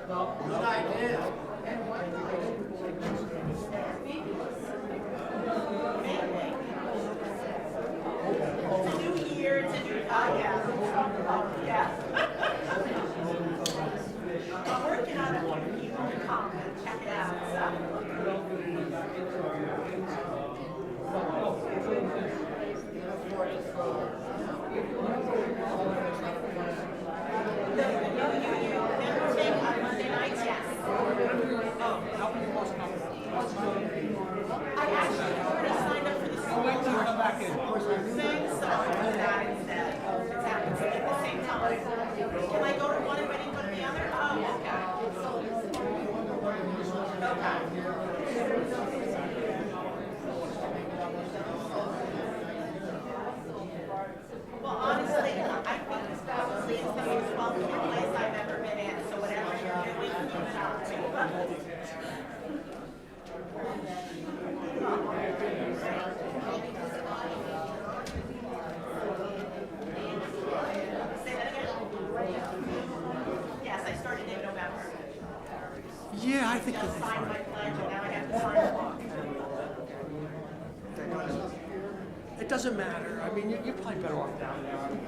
Good idea. It's a new year, it's a new, yeah. Oh, yeah. I'm working on it when people come and check it out, Monday nights, yes. I actually already signed up for the school thing, so I'm doing that instead. It's happening at the same time. Can I go to one and ready to go to the other? Oh, well, honestly, I think it's probably it's the most welcoming place I've ever been in, so whatever you're doing, keep it up too. Say that again? Yes, I started in November. Yeah, I think Just that'll be signed my fine. pledge and now I have to sign the book. It doesn't matter. I mean, you're probably better off down there.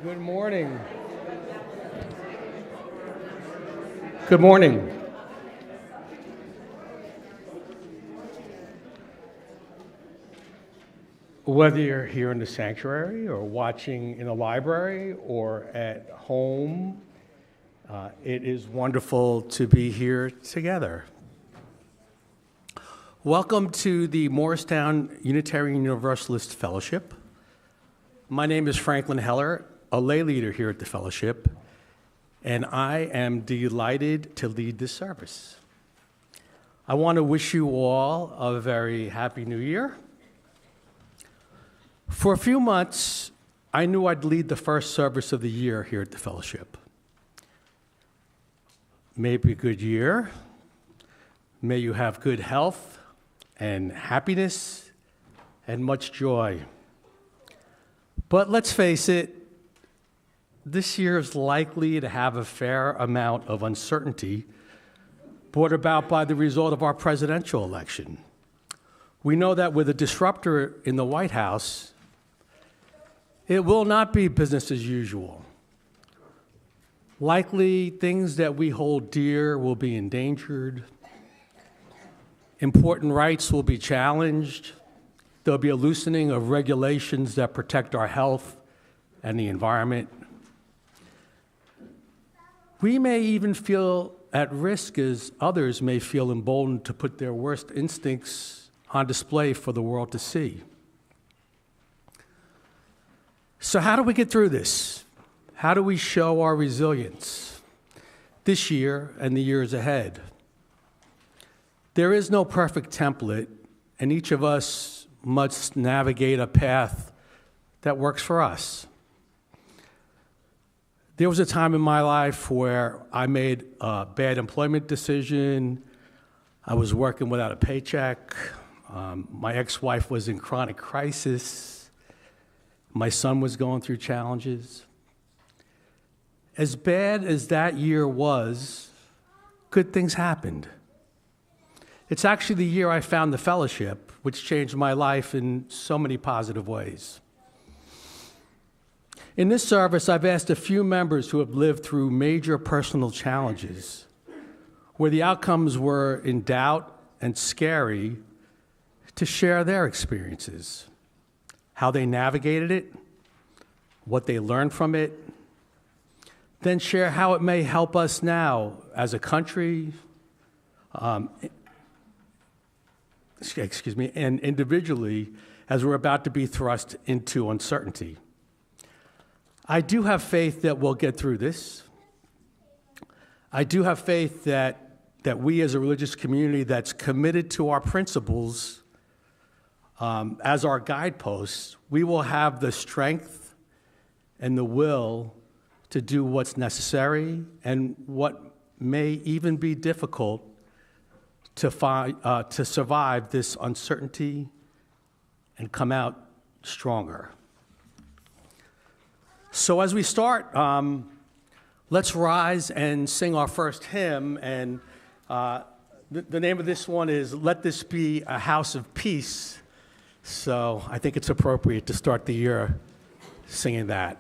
Good morning. Good morning. Whether you're here in the sanctuary or watching in the library or at home, it is wonderful to be here together. Welcome to the Morristown Unitarian Universalist Fellowship. My name is Franklin Heller, a lay leader here at the Fellowship, and I am delighted to lead this service. I want to wish you all a very happy new year. For a few months, I knew I'd lead the first service of the year here at the Fellowship. May it be a good year. May you have good health and happiness and much joy. But let's face it, this year is likely to have a fair amount of uncertainty brought about by the result of our presidential election. We know that with a disruptor in the White House, it will not be business as usual. Likely, things that we hold dear will be endangered. Important rights will be challenged. There'll be a loosening of regulations that protect our health and the environment. We may even feel at risk as others may feel emboldened to put their worst instincts on display for the world to see. So how do we get through this? How do we show our resilience this year and the years ahead? There is no perfect template, and each of us must navigate a path that works for us. There was a time in my life where I made a bad employment decision. I was working without a paycheck. My ex-wife was in chronic crisis. My son was going through challenges. As bad as that year was, good things happened. It's actually the year I found the Fellowship, which changed my life in so many positive ways. In this service, I've asked a few members who have lived through major personal challenges, where the outcomes were in doubt and scary, to share their experiences, how they navigated it, what they learned from it, then share how it may help us now as a country, and individually as we're about to be thrust into uncertainty. I do have faith that we'll get through this. I do have faith that we as a religious community that's committed to our principles as our guideposts, we will have the strength and the will to do what's necessary and what may even be difficult to survive this uncertainty and come out stronger. So as we start, let's rise and sing our first hymn. And the name of this one is "Let This Be a House of Peace." So I think it's appropriate to start the year singing that.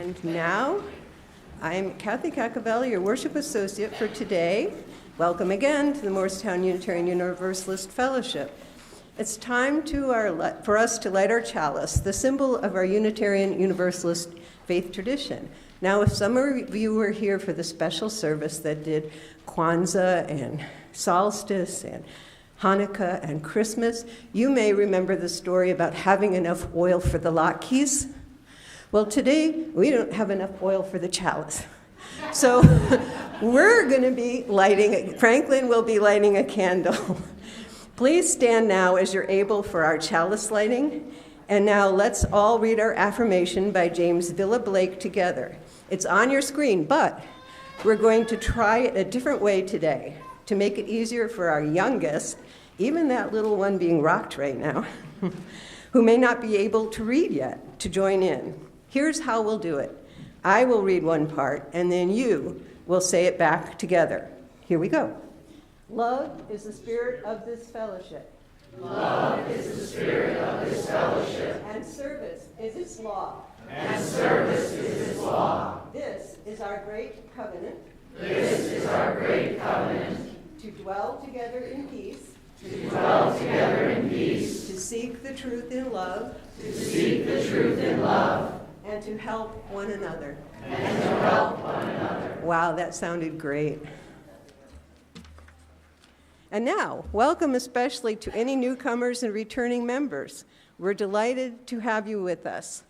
And now, I'm Kathy Cacavelli, your worship associate for today. Welcome again to the Morristown Unitarian Universalist Fellowship. It's time for us to light our chalice, the symbol of our Unitarian Universalist faith tradition. Now, if some of you were here for the special service that did Kwanzaa and Solstice and Hanukkah and Christmas, you may remember the story about having enough oil for the latkes. Well, today, we don't have enough oil for the chalice. So we're going to be Franklin will be lighting a candle. Please stand now as you're able for our chalice lighting. And now let's all read our affirmation by James Villa Blake together. It's on your screen, but we're going to try it a different way today to make it easier for our youngest, even that little one being rocked right now, who may not be able to read yet, to join in. Here's how we'll do it. I will read one part, and then you will say it back together. Here we go. Love is the spirit of this fellowship. Love is the spirit of this fellowship. And service is its law. And service is its law. This is our great covenant. This is our great covenant. To dwell together in peace. To dwell together in peace. To seek the truth in love. To seek the truth in love. And to help one another. And to help one another. Wow, that sounded great. And now, welcome especially to any newcomers and returning members. We're delighted to have you with us.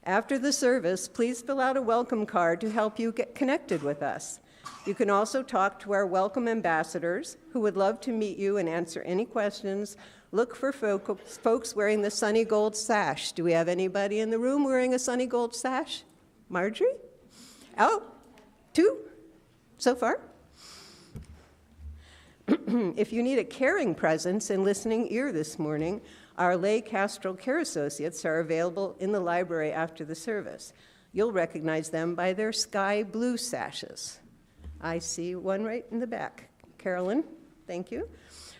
After the service, please fill out a welcome card to help you get connected with us. You can also talk to our welcome ambassadors who would love to meet you and answer any questions. Look for folks wearing the sunny gold sash. Do we have anybody in the room wearing a sunny gold sash? Marjorie? Oh, 2 so far. If you need a caring presence and listening ear this morning, our lay pastoral care associates are available in the library after the service. You'll recognize them by their sky blue sashes. I see one right in the back. Carolyn, thank you.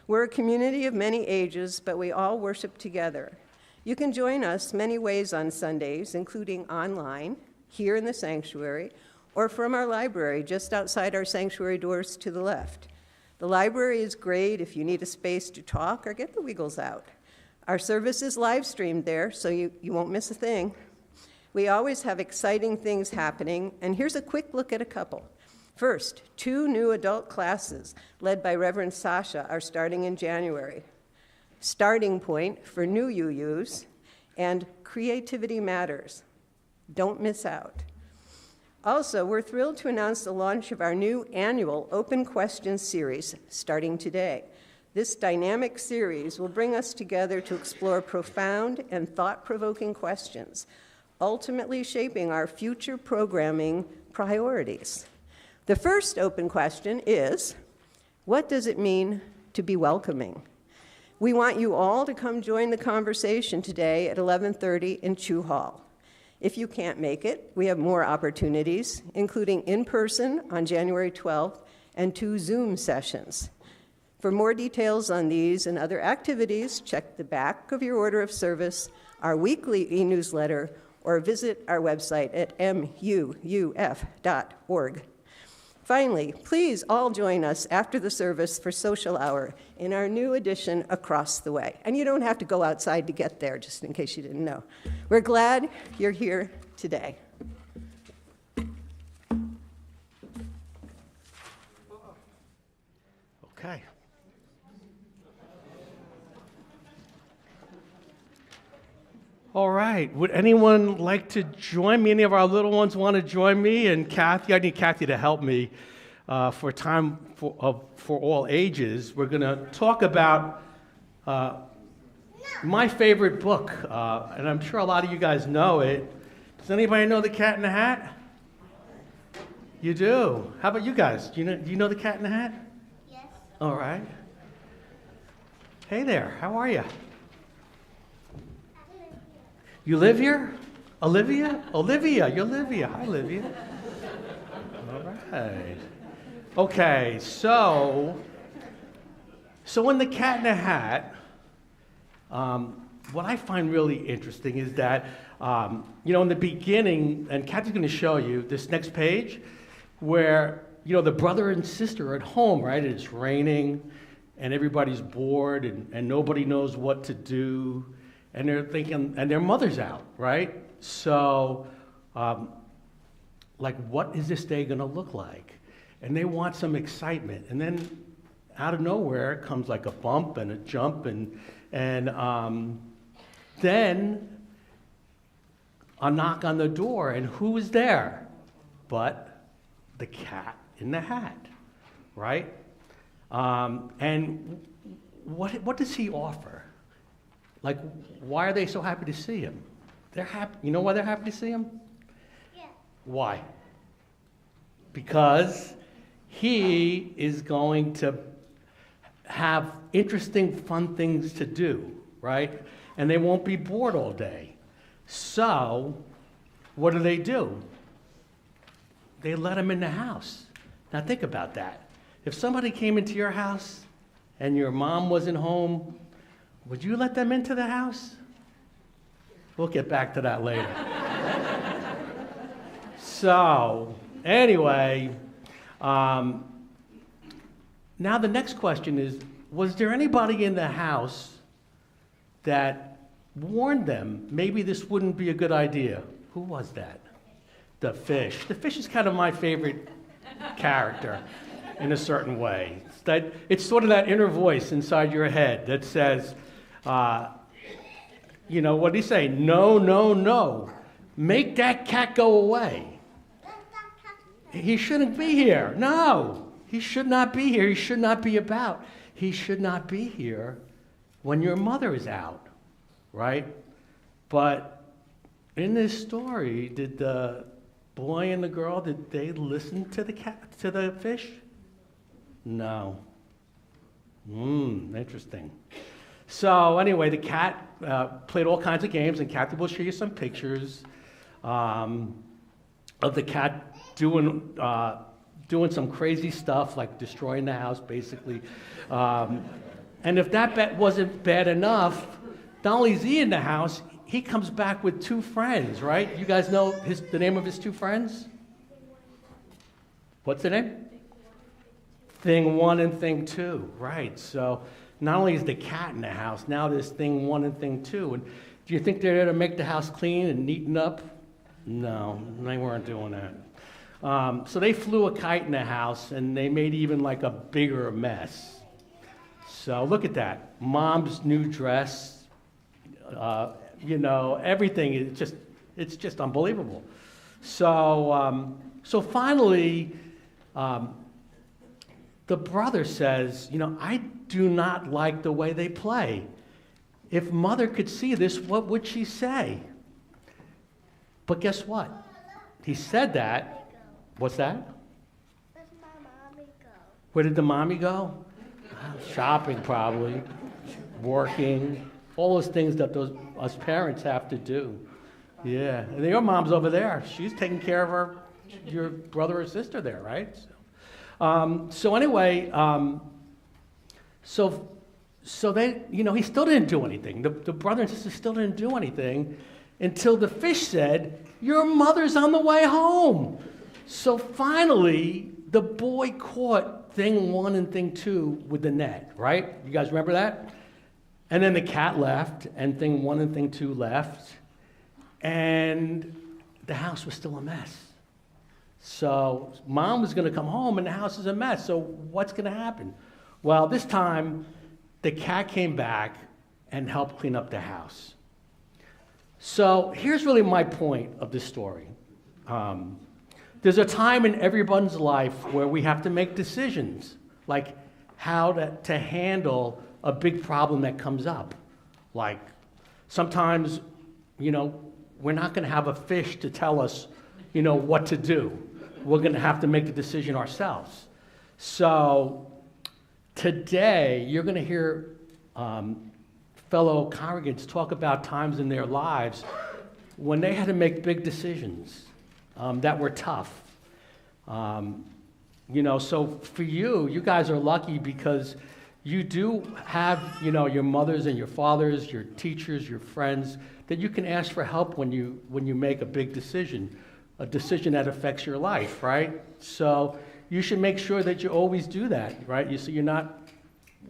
We're a community of many ages, but we all worship together. You can join us many ways on Sundays, including online, here in the sanctuary, or from our library just outside our sanctuary doors to the left. The library is great if you need a space to talk or get the wiggles out. Our service is live streamed there, so you won't miss a thing. We always have exciting things happening, and here's a quick look at a couple. First, 2 new adult classes led by Reverend Sasha are starting in January. Starting Point for new UUs and Creativity Matters. Don't miss out. Also, we're thrilled to announce the launch of our new annual Open Questions series starting today. This dynamic series will bring us together to explore profound and thought-provoking questions, ultimately shaping our future programming priorities. The first open question is, what does it mean to be welcoming? We want you all to come join the conversation today at 11:30 in Chew Hall. If you can't make it, we have more opportunities, including in person on January 12th and 2 Zoom sessions. For more details on these and other activities, check the back of your order of service, our weekly e-newsletter, or visit our website at muuf.org. Finally, please all join us after the service for social hour in our new addition across the way. And you don't have to go outside to get there, just in case you didn't know. We're glad you're here today. Okay. All right. Would anyone like to join me? Any of our little ones want to join me? And Kathy, I need Kathy to help me for time for all ages. We're going to talk about my favorite book, and I'm sure a lot of you guys know it. Does anybody know The Cat in the Hat? You do. How about you guys? Do you know The Cat in the Hat? Yes. All right. Hey there. How are you? You live here? Olivia? Olivia, you're Olivia. Hi, Olivia. All right. Okay, so in The Cat in the Hat, what I find really interesting is that, in the beginning, and Kathy's going to show you this next page, where, the brother and sister are at home, right? It's raining, and everybody's bored, and nobody knows what to do, and they're thinking, and their mother's out, right? So, what is this day going to look like? And they want some excitement. And then out of nowhere comes like a bump and a jump, and then a knock on the door, and who is there but the cat in the hat, right? And what does he offer? Like, why are they so happy to see him? They're happy. You know why they're happy to see him? Yeah. Why? Because he is going to have interesting, fun things to do, right? And they won't be bored all day. So, what do? They let him in the house. Now think about that. If somebody came into your house and your mom wasn't home, would you let them into the house? We'll get back to that later. So, anyway, now the next question is, was there anybody in the house that warned them maybe this wouldn't be a good idea? Who was that? The fish. The fish is kind of my favorite character in a certain way. It's sort of that inner voice inside your head that says, what did he say? No, no, no. Make that cat go away. He shouldn't be here. No, he should not be here. He should not be about. He should not be here when your mother is out, right? But in this story, did the boy and the girl, did they listen to the fish? No. Interesting. So anyway, the cat played all kinds of games, and Kathy will show you some pictures of the cat doing some crazy stuff, like destroying the house, basically. And if that wasn't bad enough, not only is he in the house, he comes back with two friends, right? You guys know the name of his two friends? What's the name? Thing 1 and Thing 2, right. So not only is the cat in the house, now there's Thing 1 and Thing 2. And do you think they're there to make the house clean and neaten up? No, they weren't doing that. So they flew a kite in the house, and they made even like a bigger mess. So look at that. Mom's new dress, everything. It's just unbelievable. So finally, the brother says, I do not like the way they play. If mother could see this, what would she say? But guess what? He said that. What's that? Where's my mommy go? Where did the mommy go? Shopping, probably. Working. All those things that us parents have to do. Yeah. And your mom's over there. She's taking care of your brother or sister there, right? So anyway, so they, he still didn't do anything. The brother and sister still didn't do anything until the fish said, your mother's on the way home. So finally, the boy caught Thing 1 and Thing 2 with the net, right? You guys remember that? And then the cat left, and Thing 1 and Thing 2 left, and the house was still a mess. So mom was going to come home, and the house is a mess. So what's going to happen? Well, this time, the cat came back and helped clean up the house. So here's really my point of this story. There's a time in everyone's life where we have to make decisions, like how to handle a big problem that comes up. Like sometimes, we're not going to have a fish to tell us, what to do. We're going to have to make the decision ourselves. So today, you're going to hear fellow congregants talk about times in their lives when they had to make big decisions that were tough. So for you guys are lucky because You do have, your mothers and your fathers, your teachers, your friends, that you can ask for help when you make a big decision, a decision that affects your life, right? So you should make sure that you always do that, right? So you're not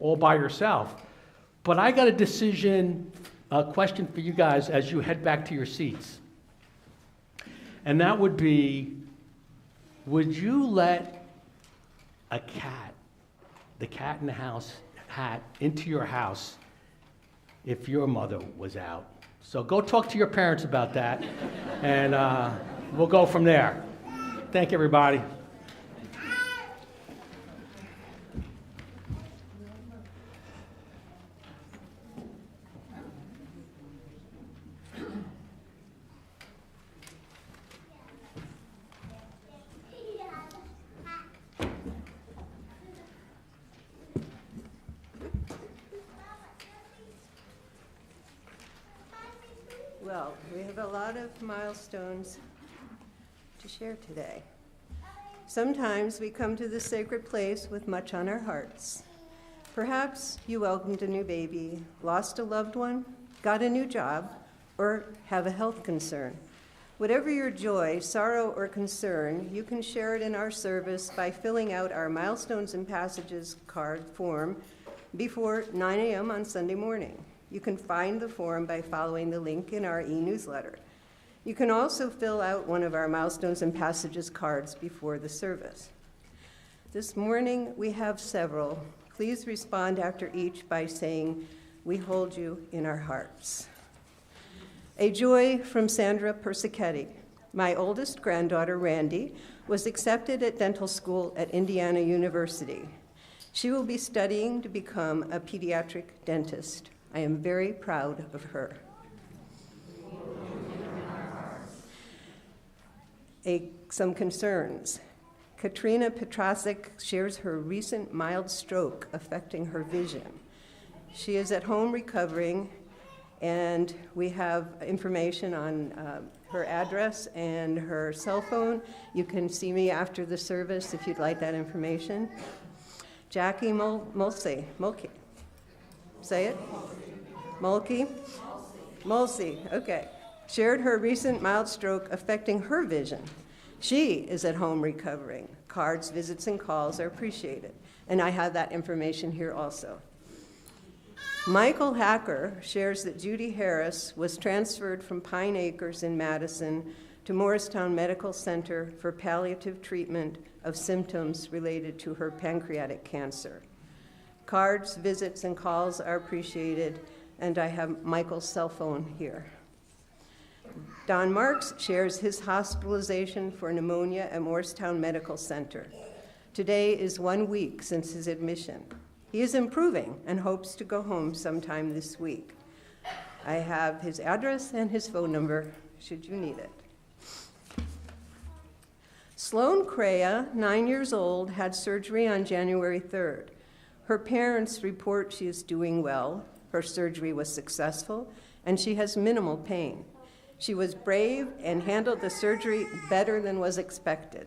all by yourself. But I got a question for you guys as you head back to your seats. And that would be, would you let a cat, the cat in the house hat, into your house if your mother was out? So go talk to your parents about that, and we'll go from there. Thank you, everybody. Well, we have a lot of milestones to share today. Sometimes we come to this sacred place with much on our hearts. Perhaps you welcomed a new baby, lost a loved one, got a new job, or have a health concern. Whatever your joy, sorrow, or concern, you can share it in our service by filling out our Milestones and Passages card form before 9 a.m. on Sunday morning. You can find the form by following the link in our e-newsletter. You can also fill out one of our Milestones and Passages cards before the service. This morning, we have several. Please respond after each by saying, "We hold you in our hearts." A joy from Sandra Persichetti. My oldest granddaughter, Randy, was accepted at dental school at Indiana University. She will be studying to become a pediatric dentist. I am very proud of her. Some concerns. Katrina Petrasik shares her recent mild stroke affecting her vision. She is at home recovering, and we have information on her address and her cell phone. You can see me after the service if you'd like that information. Jackie Mulkey. Say it? Mulkey? Mulsey, okay. Shared her recent mild stroke affecting her vision. She is at home recovering. Cards, visits, and calls are appreciated. And I have that information here also. Michael Hacker shares that Judy Harris was transferred from Pine Acres in Madison to Morristown Medical Center for palliative treatment of symptoms related to her pancreatic cancer. Cards, visits, and calls are appreciated, and I have Michael's cell phone here. Don Marks shares his hospitalization for pneumonia at Morristown Medical Center. Today is 1 week since his admission. He is improving and hopes to go home sometime this week. I have his address and his phone number, should you need it. Sloan Crea, 9 years old, had surgery on January 3rd. Her parents report she is doing well. Her surgery was successful, and she has minimal pain. She was brave and handled the surgery better than was expected.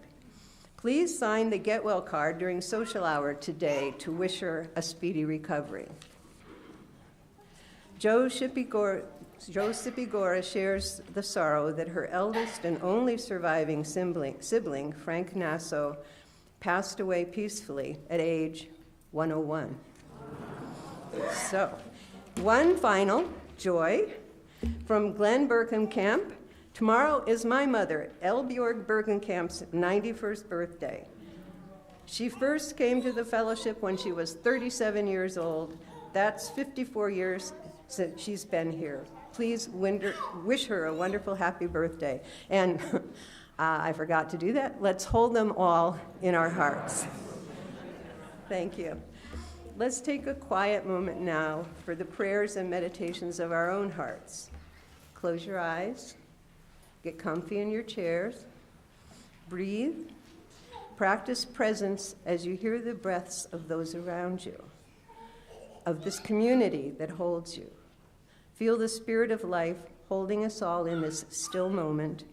Please sign the Get Well card during social hour today to wish her a speedy recovery. Joe Sipigora shares the sorrow that her eldest and only surviving sibling, Frank Nasso, passed away peacefully at age 101. So, one final joy from Glenn Bergenkamp. Tomorrow is my mother, Elbjorg Bergenkamp's 91st birthday. She first came to the fellowship when she was 37 years old. That's 54 years since she's been here. Please wish her a wonderful happy birthday. And I forgot to do that. Let's hold them all in our hearts. Thank you. Let's take a quiet moment now for the prayers and meditations of our own hearts. Close your eyes. Get comfy in your chairs. Breathe. Practice presence as you hear the breaths of those around you, of this community that holds you. Feel the spirit of life holding us all in this still moment.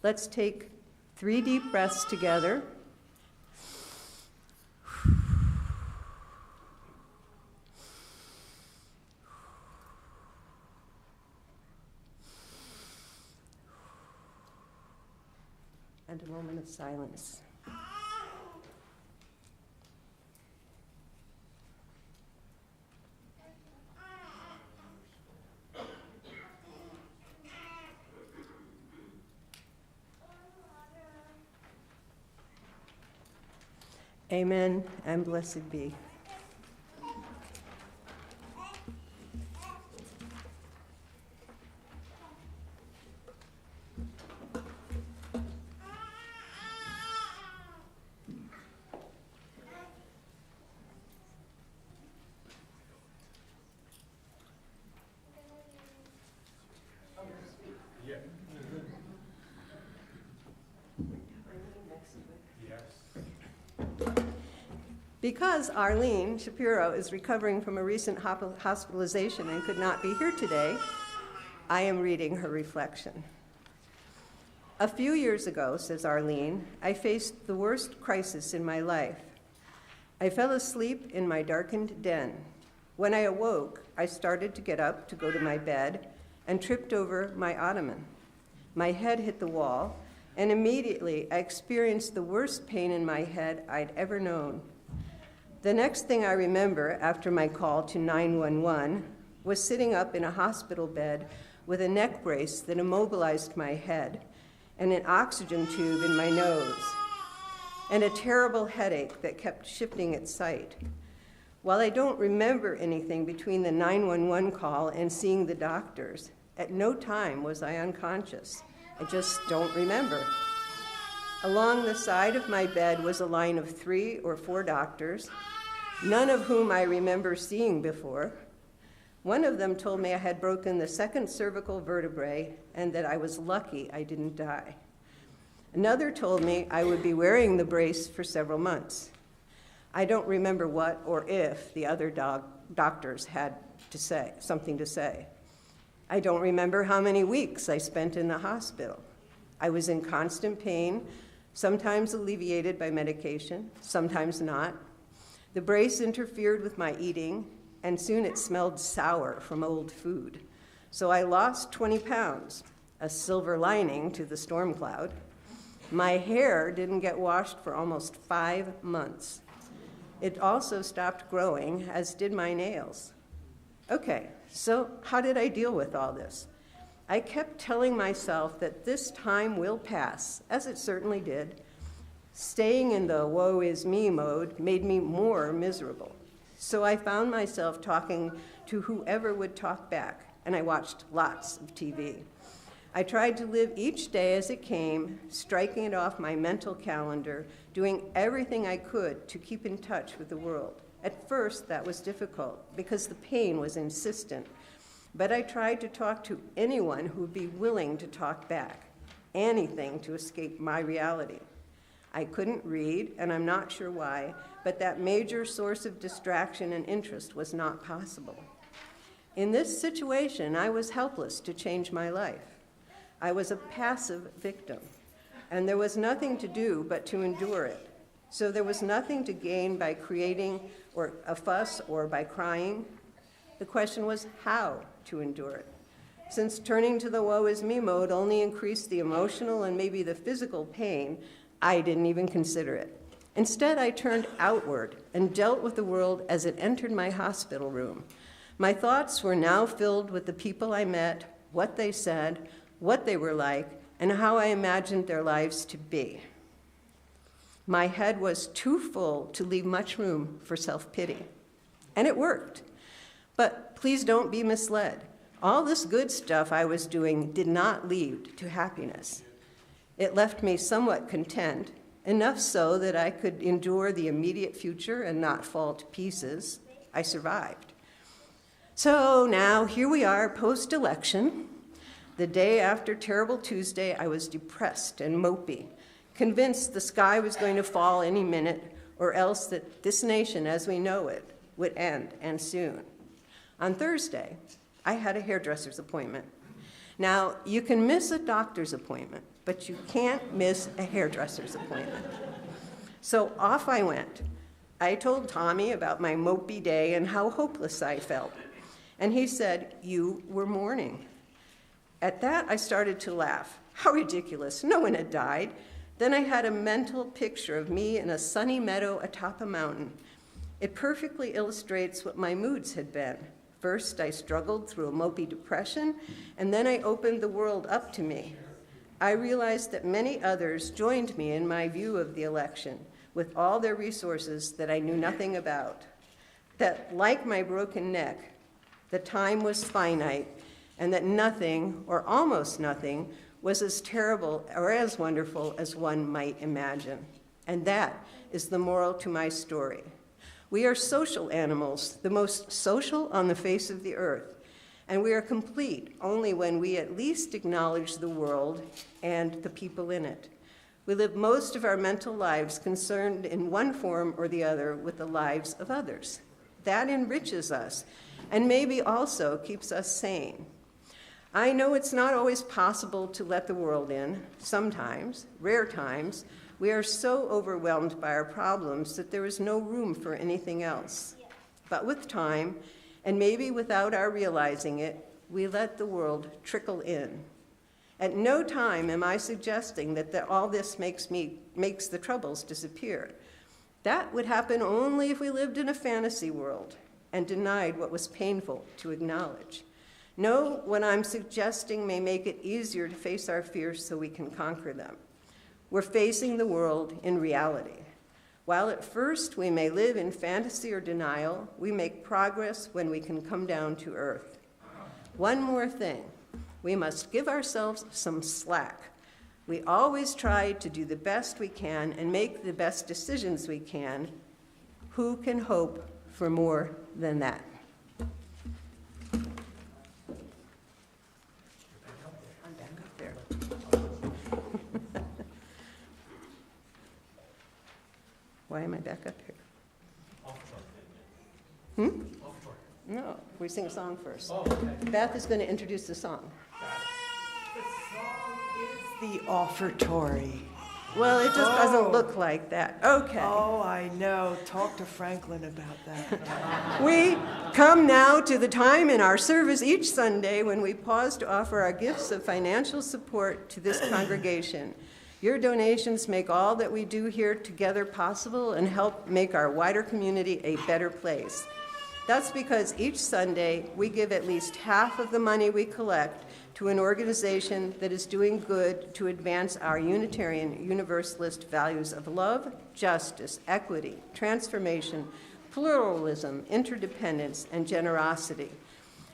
Let's take 3 deep breaths together. And a moment of silence. Amen and blessed be. Because Arlene Shapiro is recovering from a recent hospitalization and could not be here today, I am reading her reflection. A few years ago, says Arlene, I faced the worst crisis in my life. I fell asleep in my darkened den. When I awoke, I started to get up to go to my bed and tripped over my ottoman. My head hit the wall, and immediately I experienced the worst pain in my head I'd ever known. The next thing I remember after my call to 911 was sitting up in a hospital bed with a neck brace that immobilized my head and an oxygen tube in my nose and a terrible headache that kept shifting its site. While I don't remember anything between the 911 call and seeing the doctors, at no time was I unconscious. I just don't remember. Along the side of my bed was a line of 3 or 4 doctors, none of whom I remember seeing before. One of them told me I had broken the 2nd cervical vertebrae and that I was lucky I didn't die. Another told me I would be wearing the brace for several months. I don't remember what or if the other doctors had something to say. I don't remember how many weeks I spent in the hospital. I was in constant pain, sometimes alleviated by medication, sometimes not. The brace interfered with my eating, and soon it smelled sour from old food. So I lost 20 pounds, a silver lining to the storm cloud. My hair didn't get washed for almost 5 months. It also stopped growing, as did my nails. Okay, so how did I deal with all this? I kept telling myself that this time will pass, as it certainly did. Staying in the woe is me mode made me more miserable. So I found myself talking to whoever would talk back, and I watched lots of TV. I tried to live each day as it came, striking it off my mental calendar, doing everything I could to keep in touch with the world. At first, that was difficult because the pain was insistent. But I tried to talk to anyone who would be willing to talk back, anything to escape my reality. I couldn't read, and I'm not sure why, but that major source of distraction and interest was not possible. In this situation, I was helpless to change my life. I was a passive victim, and there was nothing to do but to endure it. So there was nothing to gain by creating or a fuss or by crying. The question was how to endure it. Since turning to the woe is me mode only increased the emotional and maybe the physical pain, I didn't even consider it. Instead, I turned outward and dealt with the world as it entered my hospital room. My thoughts were now filled with the people I met, what they said, what they were like, and how I imagined their lives to be. My head was too full to leave much room for self-pity. And it worked. But please don't be misled. All this good stuff I was doing did not lead to happiness. It left me somewhat content, enough so that I could endure the immediate future and not fall to pieces. I survived. So now here we are post-election. The day after Terrible Tuesday, I was depressed and mopey, convinced the sky was going to fall any minute, or else that this nation as we know it would end, and soon. On Thursday, I had a hairdresser's appointment. Now, you can miss a doctor's appointment, but you can't miss a hairdresser's appointment. So off I went. I told Tommy about my mopey day and how hopeless I felt. And he said, "You were mourning." At that, I started to laugh. How ridiculous. No one had died. Then I had a mental picture of me in a sunny meadow atop a mountain. It perfectly illustrates what my moods had been. First, I struggled through a mopey depression, and then I opened the world up to me. I realized that many others joined me in my view of the election, with all their resources that I knew nothing about. That, like my broken neck, the time was finite, and that nothing, or almost nothing, was as terrible or as wonderful as one might imagine. And that is the moral to my story. We are social animals, the most social on the face of the earth, and we are complete only when we at least acknowledge the world and the people in it. We live most of our mental lives concerned in one form or the other with the lives of others. That enriches us and maybe also keeps us sane. I know it's not always possible to let the world in. Sometimes, rare times, we are so overwhelmed by our problems that there is no room for anything else. But with time, and maybe without our realizing it, we let the world trickle in. At no time am I suggesting that all this makes the troubles disappear. That would happen only if we lived in a fantasy world and denied what was painful to acknowledge. No, what I'm suggesting may make it easier to face our fears so we can conquer them. We're facing the world in reality. While at first we may live in fantasy or denial, we make progress when we can come down to earth. One more thing, we must give ourselves some slack. We always try to do the best we can and make the best decisions we can. Who can hope for more than that? I'm back up there. Why am I back up here? No, we sing a song first. Oh, okay. Beth is going to introduce the song. The song is the offertory. Well, it just doesn't look like that. Okay. Oh, I know. Talk to Franklin about that. We come now to the time in our service each Sunday when we pause to offer our gifts of financial support to this congregation. Your donations make all that we do here together possible and help make our wider community a better place. That's because each Sunday we give at least half of the money we collect to an organization that is doing good to advance our Unitarian Universalist values of love, justice, equity, transformation, pluralism, interdependence, and generosity.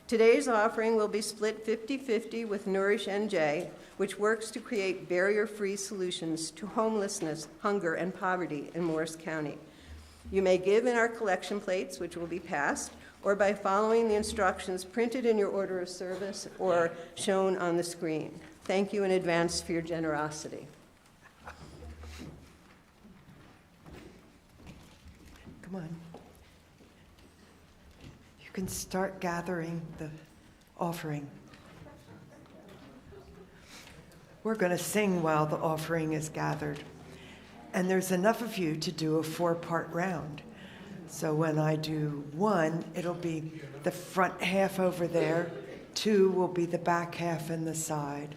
Today's offering will be split 50-50 with Nourish NJ, which works to create barrier-free solutions to homelessness, hunger, and poverty in Morris County. You may give in our collection plates, which will be passed, or by following the instructions printed in your order of service or shown on the screen. Thank you in advance for your generosity. Come on. You can start gathering the offering. We're going to sing while the offering is gathered. And there's enough of you to do a 4-part round. So when I do 1, it'll be the front half over there. 2 will be the back half and the side.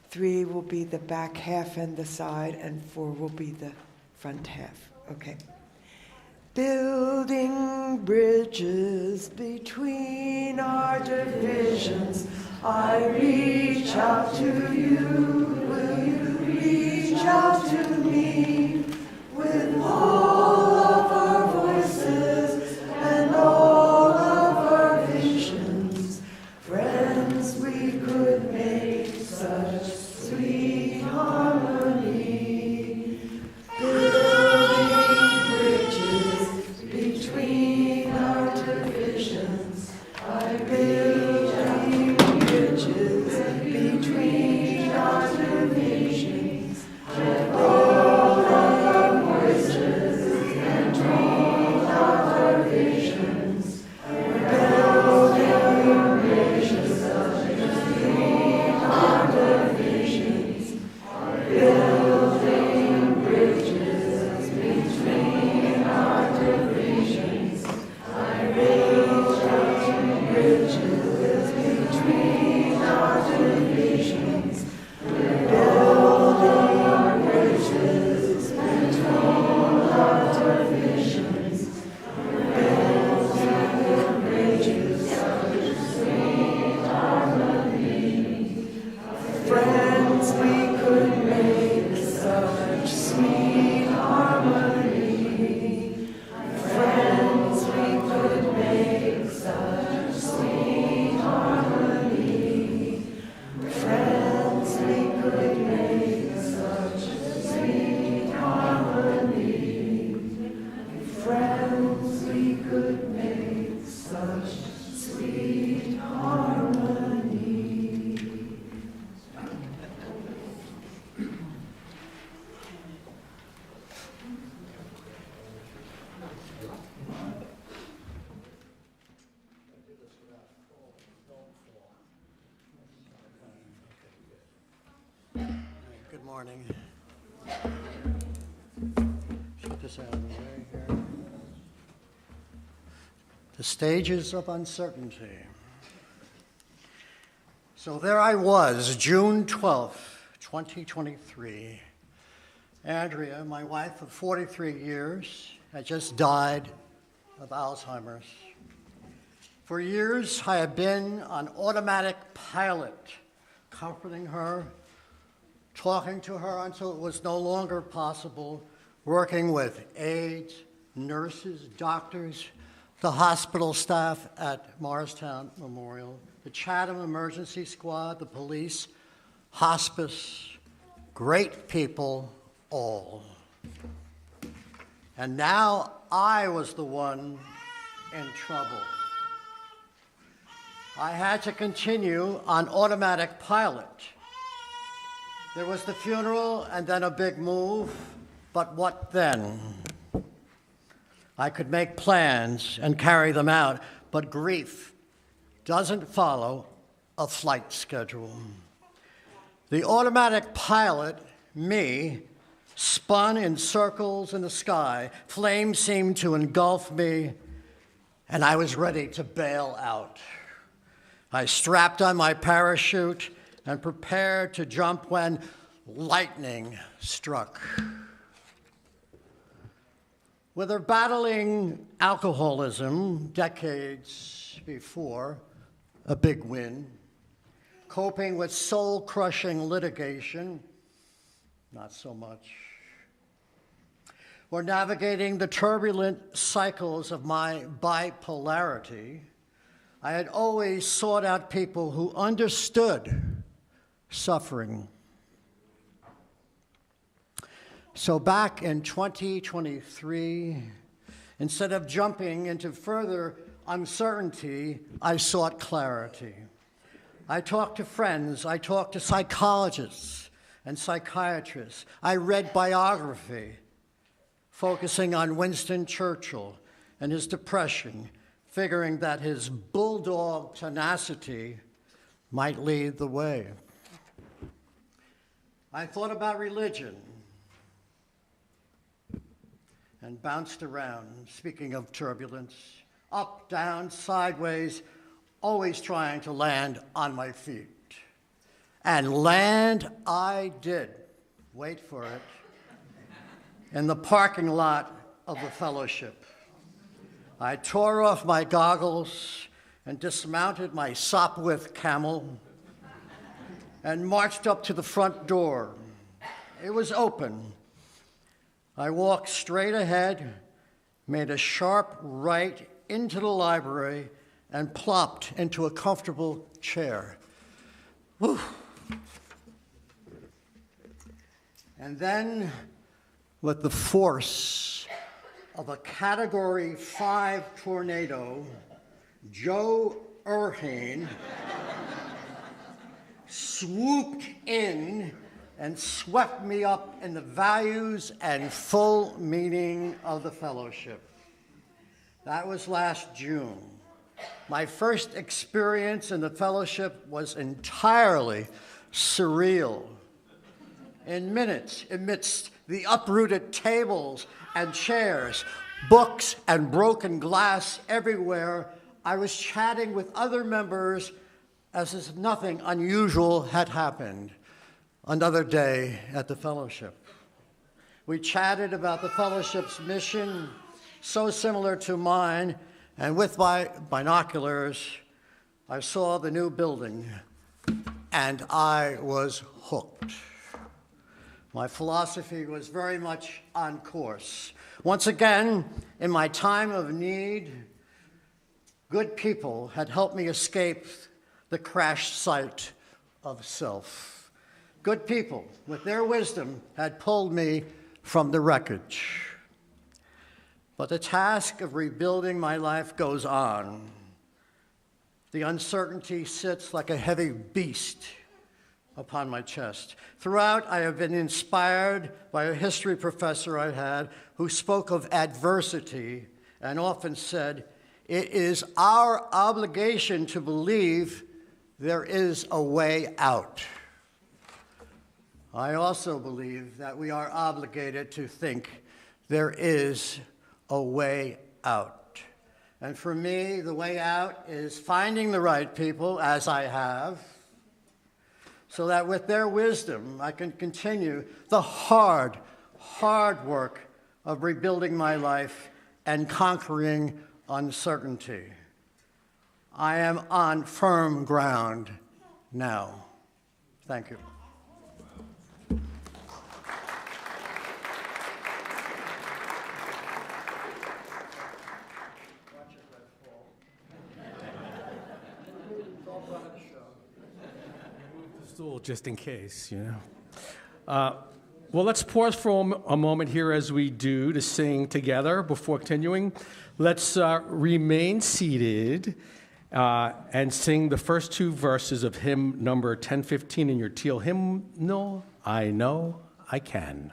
3 will be the back half and the side. And 4 will be the front half. Okay. Building bridges between our divisions, I reach out to you. Will you reach out to me with all of our voices and all of our visions? Friends, we could make such sweet harmony. Building bridges between our divisions, I building bridges between our divisions. I build our voices and dream our visions. We're building bridges between our divisions. Building bridges between our divisions. I build bridges between our divisions. We're building bridges morning. Get this out of the way here. The stages of uncertainty. So there I was, June 12th, 2023. Andrea, my wife of 43 years, had just died of Alzheimer's. For years, I had been on automatic pilot, comforting her, talking to her until it was no longer possible, working with aides, nurses, doctors, the hospital staff at Morristown Memorial, the Chatham Emergency Squad, the police, hospice, great people, all. And now I was the one in trouble. I had to continue on automatic pilot. There was the funeral and then a big move, but what then? I could make plans and carry them out, but grief doesn't follow a flight schedule. The automatic pilot, me, spun in circles in the sky. Flames seemed to engulf me, and I was ready to bail out. I strapped on my parachute and prepared to jump when lightning struck. Whether battling alcoholism decades before, a big win, coping with soul-crushing litigation, not so much, or navigating the turbulent cycles of my bipolarity, I had always sought out people who understood suffering. So back in 2023, instead of jumping into further uncertainty, I sought clarity. I talked to friends, I talked to psychologists and psychiatrists. I read biography, focusing on Winston Churchill and his depression, figuring that his bulldog tenacity might lead the way. I thought about religion and bounced around, speaking of turbulence, up, down, sideways, always trying to land on my feet. And land I did, wait for it, in the parking lot of the fellowship. I tore off my goggles and dismounted my Sopwith camel and marched up to the front door. It was open. I walked straight ahead, made a sharp right into the library, and plopped into a comfortable chair. Whew. And then, with the force of a Category 5 tornado, Joe Erhane swooped in and swept me up in the values and full meaning of the fellowship. That was last June. My first experience in the fellowship was entirely surreal. In minutes, amidst the uprooted tables and chairs, books and broken glass everywhere, I was chatting with other members as if nothing unusual had happened. Another day at the fellowship. We chatted about the fellowship's mission, so similar to mine, and with my binoculars, I saw the new building, and I was hooked. My philosophy was very much on course. Once again, in my time of need, good people had helped me escape the crash site of self. Good people, with their wisdom, had pulled me from the wreckage. But the task of rebuilding my life goes on. The uncertainty sits like a heavy beast upon my chest. Throughout, I have been inspired by a history professor I had who spoke of adversity and often said, "It is our obligation to believe there is a way out." I also believe that we are obligated to think there is a way out. And for me, the way out is finding the right people, as I have, so that with their wisdom, I can continue the hard work of rebuilding my life and conquering uncertainty. I am on firm ground now. Thank you. Stool just in case, you know. Well, let's pause for a moment here as we do to sing together before continuing. Let's remain seated and sing the first two verses of hymn number 1015 in your teal hymnal, I Know I Can.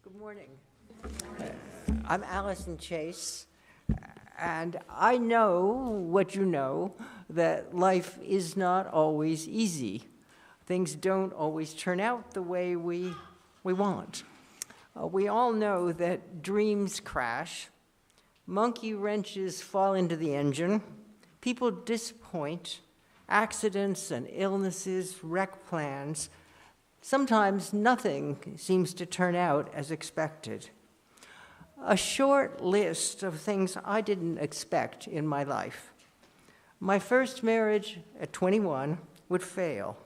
Good morning. I'm Allison Chase, and I know what you know, that life is not always easy. Things don't always turn out the way we want. We all know that dreams crash, monkey wrenches fall into the engine, people disappoint, accidents and illnesses wreck plans. Sometimes nothing seems to turn out as expected. A short list of things I didn't expect in my life. My first marriage at 21 would fail.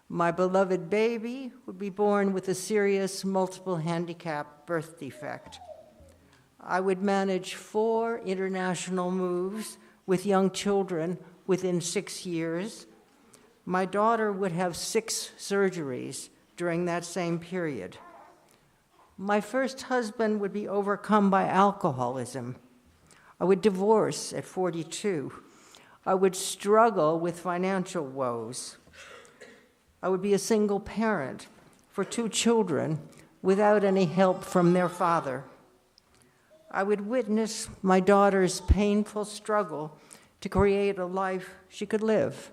My beloved baby would be born with a serious multiple handicap birth defect. I would manage 4 international moves with young children within 6 years. My daughter would have 6 surgeries during that same period. My first husband would be overcome by alcoholism. I would divorce at 42. I would struggle with financial woes. I would be a single parent for 2 children without any help from their father. I would witness my daughter's painful struggle to create a life she could live.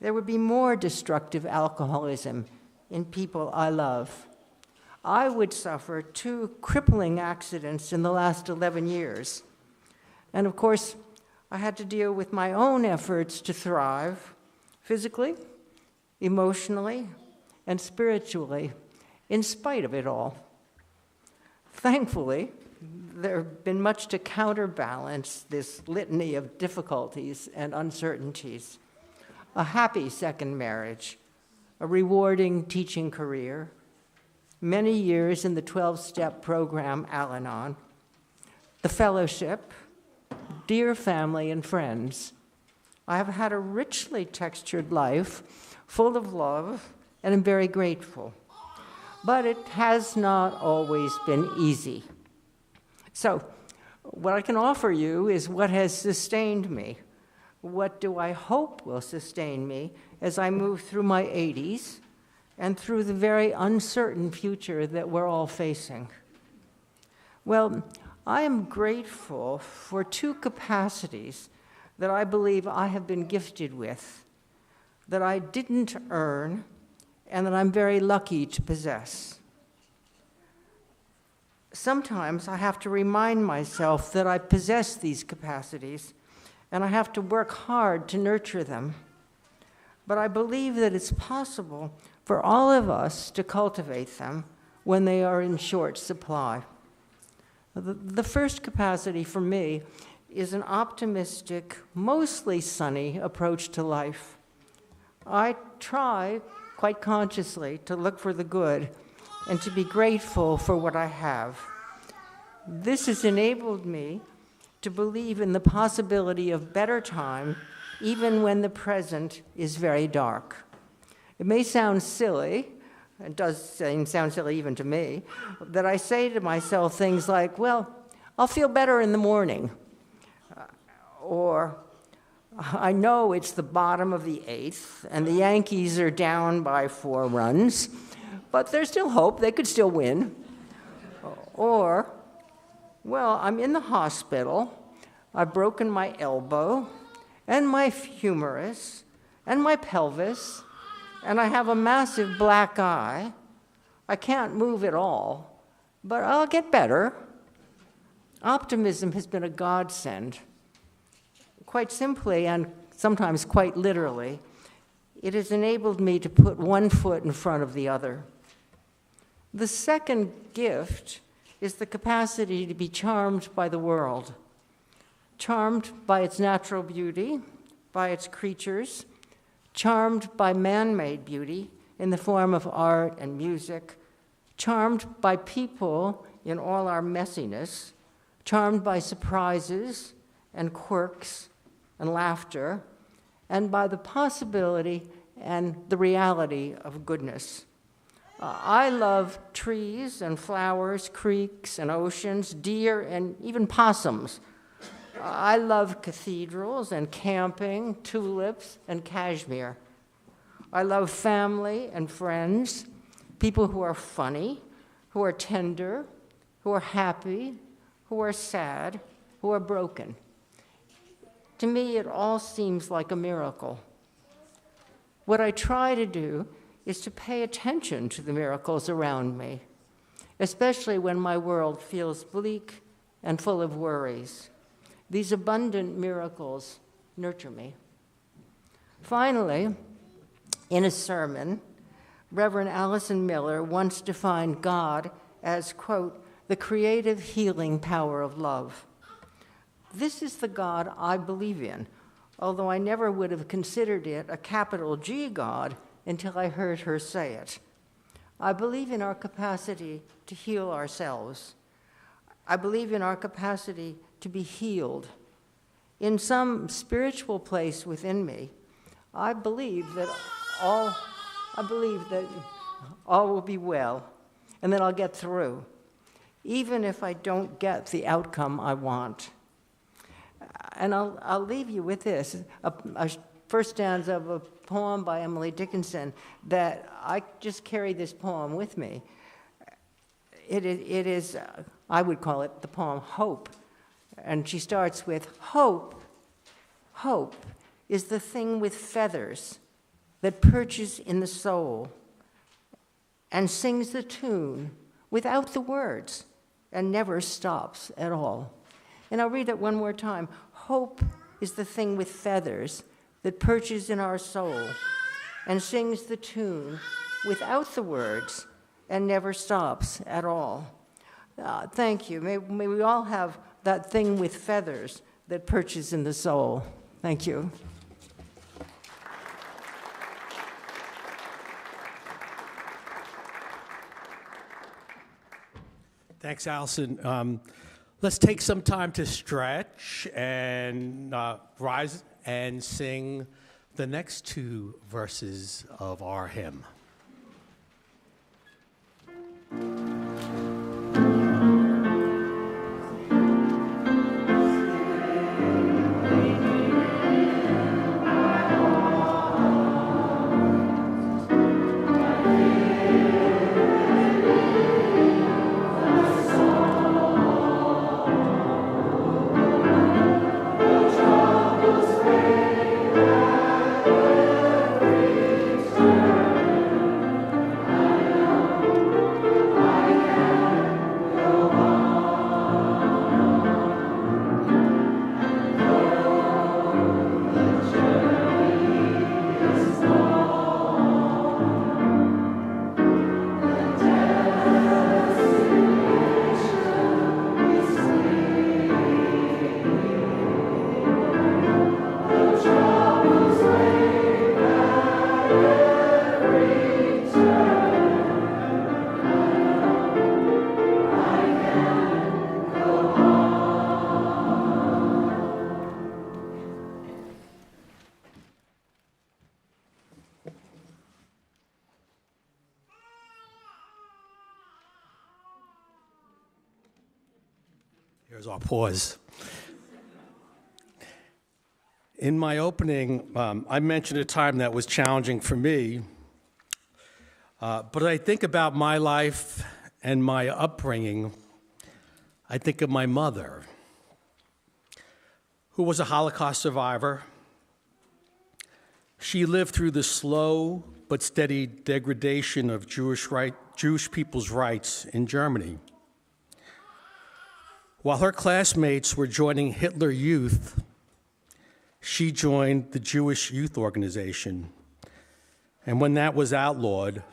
There would be more destructive alcoholism in people I love. I would suffer 2 crippling accidents in the last 11 years. And of course, I had to deal with my own efforts to thrive physically, emotionally, and spiritually, in spite of it all. Thankfully, there has been much to counterbalance this litany of difficulties and uncertainties. A happy second marriage, a rewarding teaching career, many years in the 12-step program Al-Anon, the fellowship, dear family and friends. I have had a richly textured life, full of love, and I'm very grateful. But it has not always been easy. So, what I can offer you is what has sustained me. What do I hope will sustain me as I move through my 80s and through the very uncertain future that we're all facing? Well, I am grateful for two capacities that I believe I have been gifted with, that I didn't earn, and that I'm very lucky to possess. Sometimes I have to remind myself that I possess these capacities, and I have to work hard to nurture them. But I believe that it's possible for all of us to cultivate them when they are in short supply. The first capacity for me is an optimistic, mostly sunny approach to life. I try, quite consciously, to look for the good and to be grateful for what I have. This has enabled me to believe in the possibility of better time, even when the present is very dark. It may sound silly, it does sound silly even to me, that I say to myself things like, well, I'll feel better in the morning, or I know it's the bottom of the eighth, and the Yankees are down by 4 runs, but there's still hope, they could still win. Or, well, I'm in the hospital, I've broken my elbow, and my humerus, and my pelvis, and I have a massive black eye. I can't move at all, but I'll get better. Optimism has been a godsend. Quite simply, and sometimes quite literally, it has enabled me to put one foot in front of the other. The second gift is the capacity to be charmed by the world, charmed by its natural beauty, by its creatures, charmed by man-made beauty in the form of art and music, charmed by people in all our messiness, charmed by surprises and quirks and laughter, and by the possibility and the reality of goodness. I love trees and flowers, creeks and oceans, deer and even possums. I love cathedrals and camping, tulips and cashmere. I love family and friends, people who are funny, who are tender, who are happy, who are sad, who are broken. To me, it all seems like a miracle. What I try to do is to pay attention to the miracles around me, especially when my world feels bleak and full of worries. These abundant miracles nurture me. Finally, in a sermon, Reverend Allison Miller once defined God as, quote, the creative healing power of love. This is the God I believe in, although I never would have considered it a capital G God until I heard her say it. I believe in our capacity to heal ourselves. I believe in our capacity to be healed. In some spiritual place within me, I believe that all will be well, and that I'll get through, even if I don't get the outcome I want. And I'll leave you with this, a first stanza of a poem by Emily Dickinson that I just carry this poem with me. It is, I would call it the poem Hope. And she starts with, hope is the thing with feathers that perches in the soul and sings the tune without the words and never stops at all. And I'll read it one more time. Hope is the thing with feathers that perches in our soul and sings the tune without the words and never stops at all. Thank you. May we all have that thing with feathers that perches in the soul. Thank you. Thanks, Allison. Let's take some time to stretch and rise and sing the next 2 verses of our hymn. Here's our pause. In my opening, I mentioned a time that was challenging for me, but I think about my life and my upbringing. I think of my mother, who was a Holocaust survivor. She lived through the slow but steady degradation of Jewish people's rights in Germany. While her classmates were joining Hitler Youth, she joined the Jewish Youth Organization. And when that was outlawed,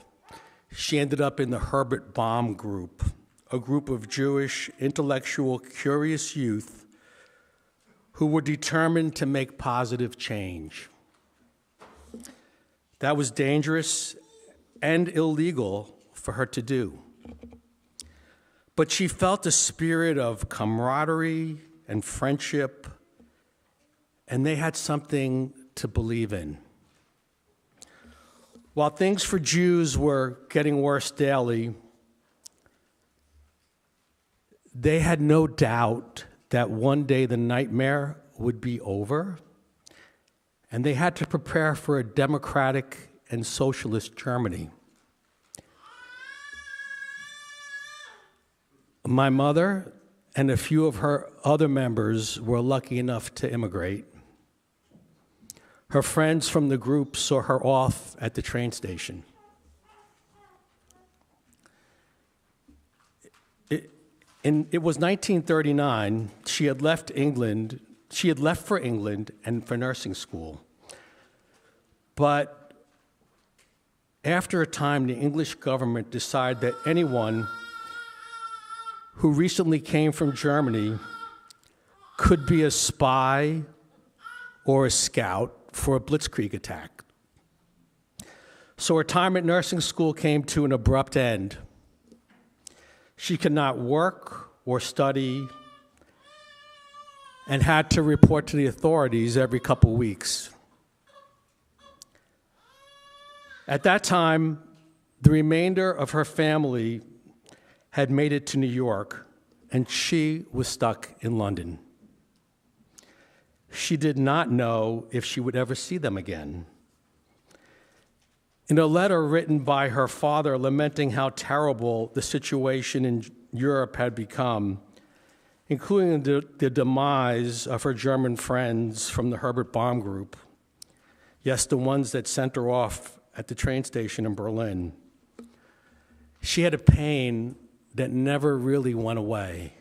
she ended up in the Herbert Baum Group, a group of Jewish, intellectual, curious youth who were determined to make positive change. That was dangerous and illegal for her to do. But she felt a spirit of camaraderie and friendship, and they had something to believe in. While things for Jews were getting worse daily, they had no doubt that one day the nightmare would be over, and they had to prepare for a democratic and socialist Germany. My mother and a few of her other members were lucky enough to immigrate. Her friends from the group saw her off at the train station. It was 1939. She had left England. She had left for England and for nursing school. But after a time, the English government decided that anyone who recently came from Germany could be a spy or a scout for a blitzkrieg attack. So her time at nursing school came to an abrupt end. She could not work or study and had to report to the authorities every couple weeks. At that time, the remainder of her family had made it to New York, and she was stuck in London. She did not know if she would ever see them again. In a letter written by her father lamenting how terrible the situation in Europe had become, including the demise of her German friends from the Herbert Baum Group, yes, the ones that sent her off at the train station in Berlin, she had a pain that never really went away.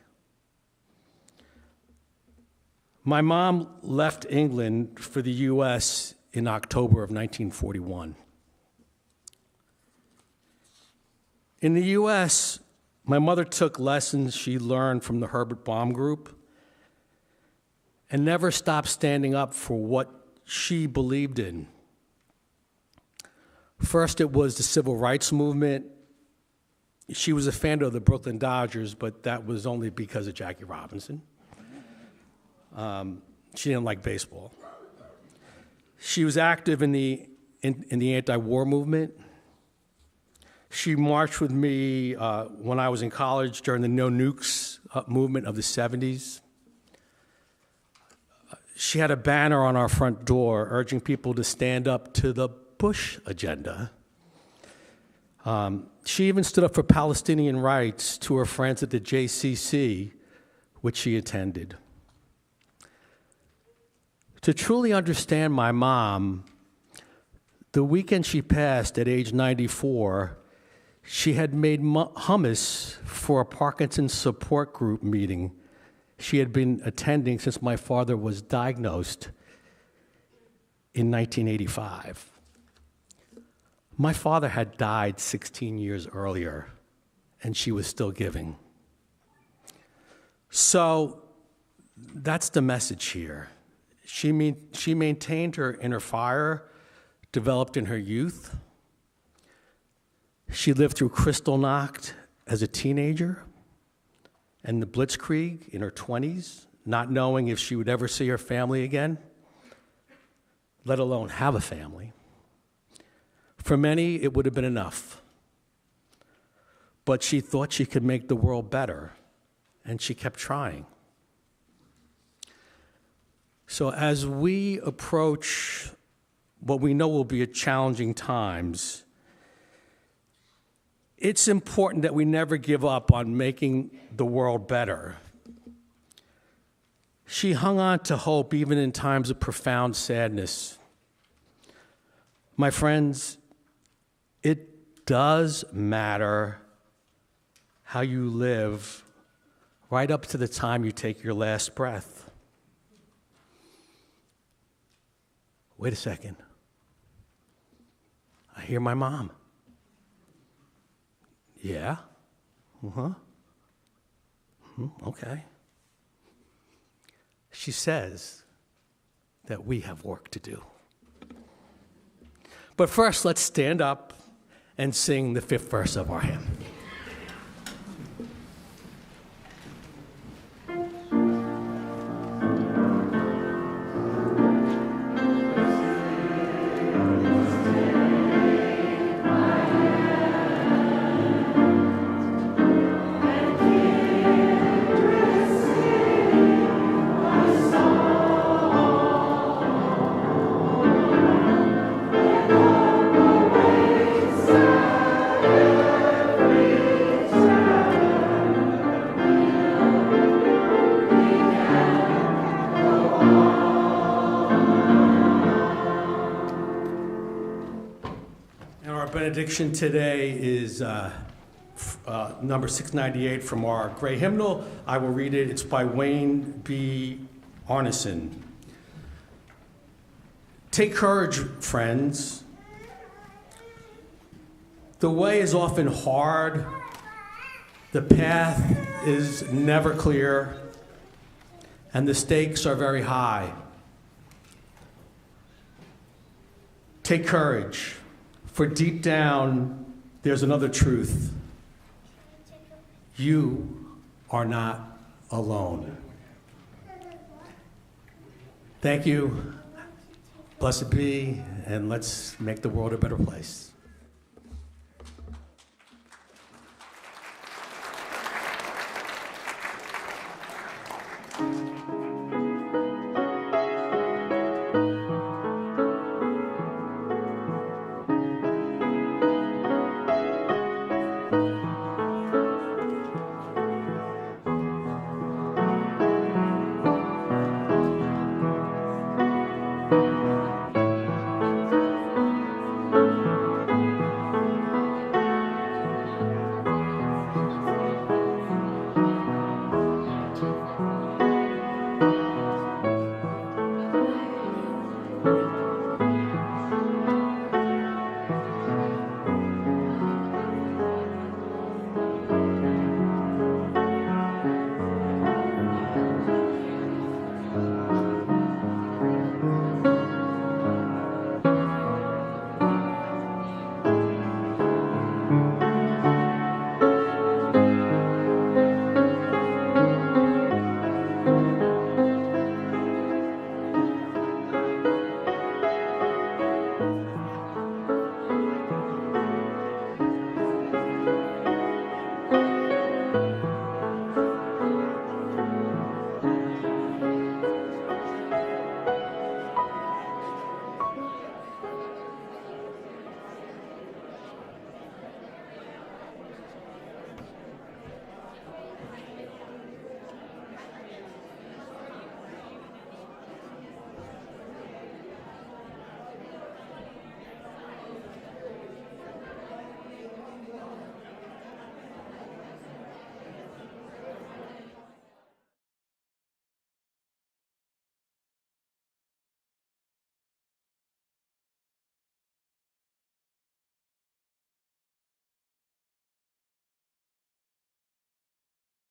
My mom left England for the US in October of 1941. In the US, my mother took lessons she learned from the Herbert Baum Group and never stopped standing up for what she believed in. First, it was the civil rights movement. She was a fan of the Brooklyn Dodgers, but that was only because of Jackie Robinson. She didn't like baseball. She was active in the anti-war movement. She marched with me when I was in college during the No Nukes movement of the 70s. She had a banner on our front door urging people to stand up to the Bush agenda. She even stood up for Palestinian rights to her friends at the JCC, which she attended. To truly understand my mom, the weekend she passed at age 94, she had made hummus for a Parkinson's support group meeting she had been attending since my father was diagnosed in 1985. My father had died 16 years earlier, and she was still giving. So that's the message here. She maintained her inner fire, developed in her youth. She lived through Kristallnacht as a teenager and the Blitzkrieg in her 20s, not knowing if she would ever see her family again, let alone have a family. For many, it would have been enough. But she thought she could make the world better, and she kept trying. So as we approach what we know will be challenging times, it's important that we never give up on making the world better. She hung on to hope even in times of profound sadness. My friends, it does matter how you live right up to the time you take your last breath. Wait a second. I hear my mom. Yeah? Okay. She says that we have work to do. But first, let's stand up and sing the 5th verse of our hymn. Benediction today is number 698 from our gray hymnal. I will read it. It's by Wayne B. Arneson. Take courage, friends. The way is often hard. The path is never clear, and the stakes are very high. Take courage. For deep down, there's another truth. You are not alone. Thank you. Blessed be, and let's make the world a better place.